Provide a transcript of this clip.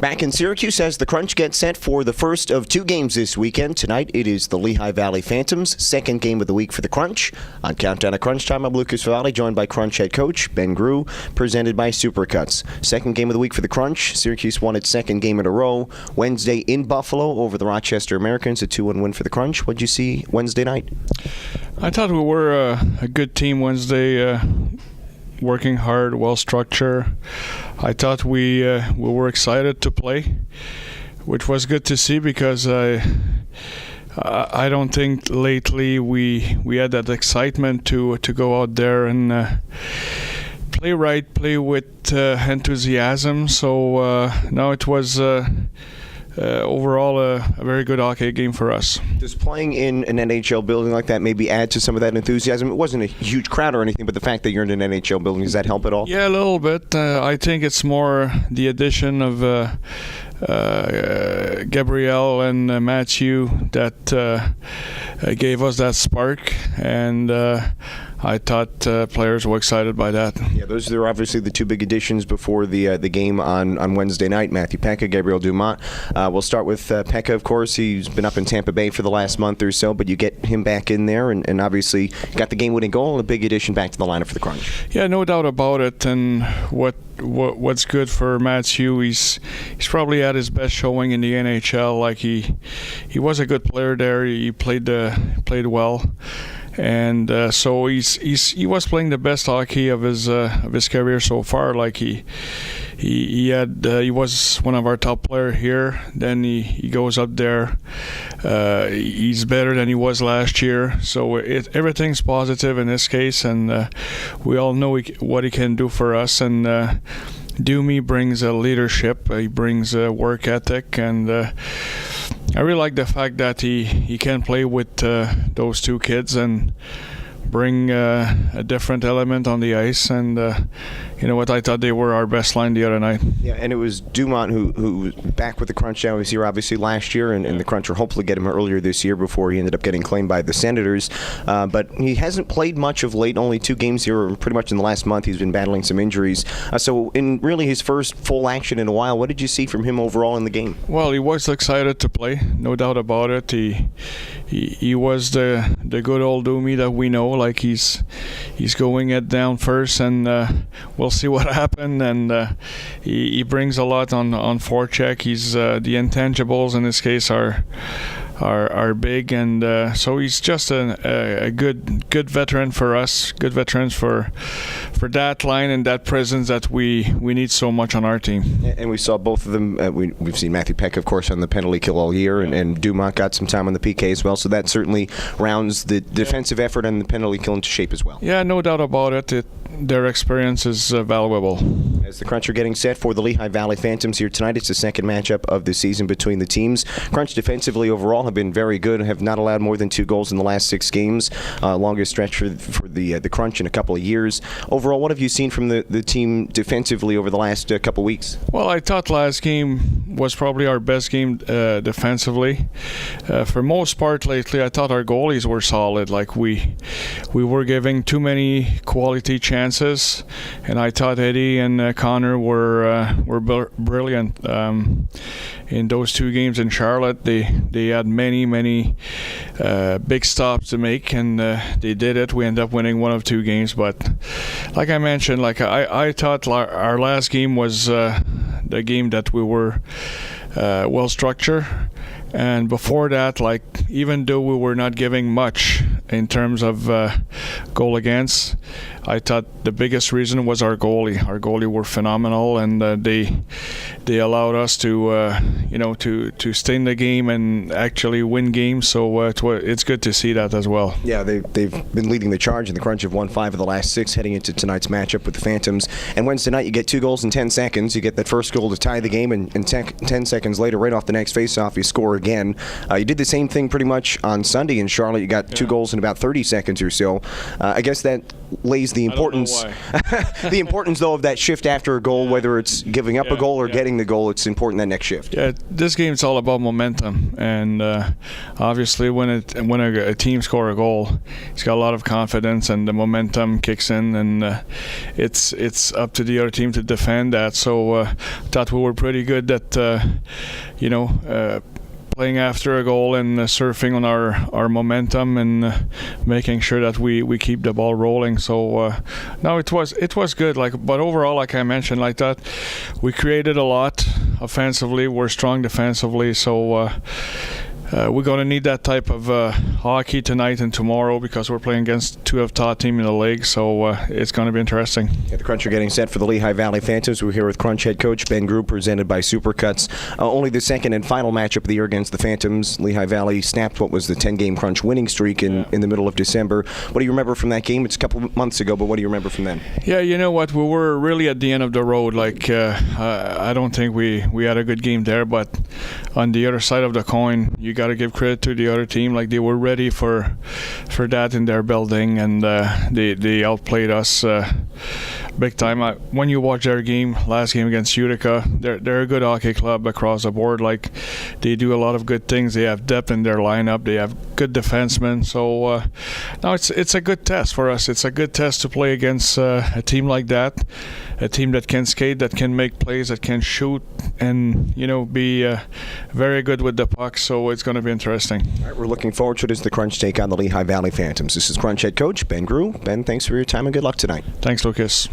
Back in Syracuse as the Crunch gets set for the first of two games this weekend. Tonight it is the Lehigh Valley Phantoms, second game of the week for the Crunch. On Countdown to Crunch Time, I'm Lucas Vivaldi, joined by Crunch head coach Ben Groulx, presented by Supercuts. Second game of the week for the Crunch. Syracuse won its second game in a row. Wednesday in Buffalo over the Rochester Americans, a 2-1 win for the Crunch. What did you see Wednesday night? I thought we were a good team Wednesday. Working hard, well structured. I thought we were excited to play, which was good to see because I don't think lately we had that excitement to go out there and play right, play with enthusiasm. So no, it was overall a very good hockey game for us. Does playing in an NHL building like that maybe add to some of that enthusiasm? It wasn't a huge crowd or anything, but the fact that you're in an NHL building, does that help at all? Yeah, a little bit. I think it's more the addition of Gabriel and Matthew that gave us that spark, and I thought players were excited by that. Yeah, those are obviously the two big additions before the game on Wednesday night. Matthew Pekka, Gabriel Dumont. We'll start with Pekka, of course. He's been up in Tampa Bay for the last month or so, but you get him back in there, and obviously got the game-winning goal and a big addition back to the lineup for the Crunch. Yeah, no doubt about it. And what's good for Matthew, he's probably had his best showing in the NHL. Like he was a good player there. He played well. And so he was playing the best hockey of his career so far. Like he was one of our top players here. Then he goes up there. He's better than he was last year. So everything's positive in this case, and we all know what he can do for us. And Doomy brings a leadership. He brings a work ethic, and I really like the fact that he can play with those two kids and bring a different element on the ice. And you know what, I thought they were our best line the other night. Yeah, and it was Dumont who was back with the Crunch now. He was here obviously last year, and the Crunch will hopefully get him earlier this year before he ended up getting claimed by the Senators. But he hasn't played much of late, only 2 games here pretty much in the last month. He's been battling some injuries. So in really his first full action in a while, what did you see from him overall in the game? Well, he was excited to play, no doubt about it. He was the good old Doomy that we know. Like he's going it down first, and we'll see what happens. And he brings a lot on forecheck. He's the intangibles in this case are big, and so he's just a good veteran for us. Good veterans for that line and that presence that we need so much on our team. And we saw both of them. We've seen Matthew Pekka, of course, on the penalty kill all year, and Dumont got some time on the PK as well. So that certainly rounds the defensive effort and the penalty kill into shape as well. Yeah, no doubt about it. Their experience is valuable. As the Crunch are getting set for the Lehigh Valley Phantoms here tonight, it's the second matchup of the season between the teams. Crunch defensively overall have been very good, have not allowed more than 2 goals in the last 6 games. Longest stretch for the Crunch in a couple of years. Overall, what have you seen from the team defensively over the last couple of weeks? Well, I thought last game was probably our best game defensively. For most part lately, I thought our goalies were solid. Like we were giving too many quality chances, and I thought Eddie and Connor were brilliant in those 2 games in Charlotte. They had many big stops to make, and they did it. We ended up winning 1 of 2 games, but like I mentioned, like I thought our last game was the game that we were well structured. And before that, like even though we were not giving much in terms of goal against, I thought the biggest reason was our goalie. Our goalie were phenomenal, and they allowed us to stay in the game and actually win games. So it's good to see that as well. Yeah, they've been leading the charge, and the Crunch have won 5 of the last 6 heading into tonight's matchup with the Phantoms. And Wednesday night, you get 2 goals in 10 seconds. You get that first goal to tie the game, and 10 seconds later, right off the next faceoff, you score again. You did the same thing pretty much on Sunday in Charlotte. You got 2 goals in about 30 seconds or so. I guess that lays the importance, the importance though of that shift after a goal, whether it's giving up a goal or getting the goal. It's important that next shift. Yeah, this game's all about momentum, and obviously when a team score a goal, it's got a lot of confidence, and the momentum kicks in, and it's up to the other team to defend that. So I thought we were pretty good at playing after a goal and surfing on our momentum and making sure that we keep the ball rolling. So no, it was good. But overall, like I mentioned, like that, we created a lot offensively. We're strong defensively. So we're going to need that type of hockey tonight and tomorrow because we're playing against two of the top team in the league. So it's going to be interesting. Yeah, the Crunch are getting set for the Lehigh Valley Phantoms. We're here with Crunch head coach Ben Groulx, presented by Supercuts. Only the second and final matchup of the year against the Phantoms. Lehigh Valley snapped what was the 10-game Crunch winning streak in the middle of December. What do you remember from that game? It's a couple of months ago, but what do you remember from then? Yeah, you know what? We were really at the end of the road. I don't think we had a good game there, but on the other side of the coin, you got to give credit to the other team. Like, they were ready for that in their building, and they outplayed us big time. When you watch their game, last game against Utica, they're a good hockey club across the board. Like, they do a lot of good things. They have depth in their lineup. They have good defensemen. So now it's a good test for us. It's a good test to play against a team like that, a team that can skate, that can make plays, that can shoot, and be very good with the puck. So it's going to be interesting. All right, we're looking forward to it as the Crunch take on the Lehigh Valley Phantoms. This is Crunch head coach Ben Groulx. Ben, thanks for your time and good luck tonight. Thanks, Lucas.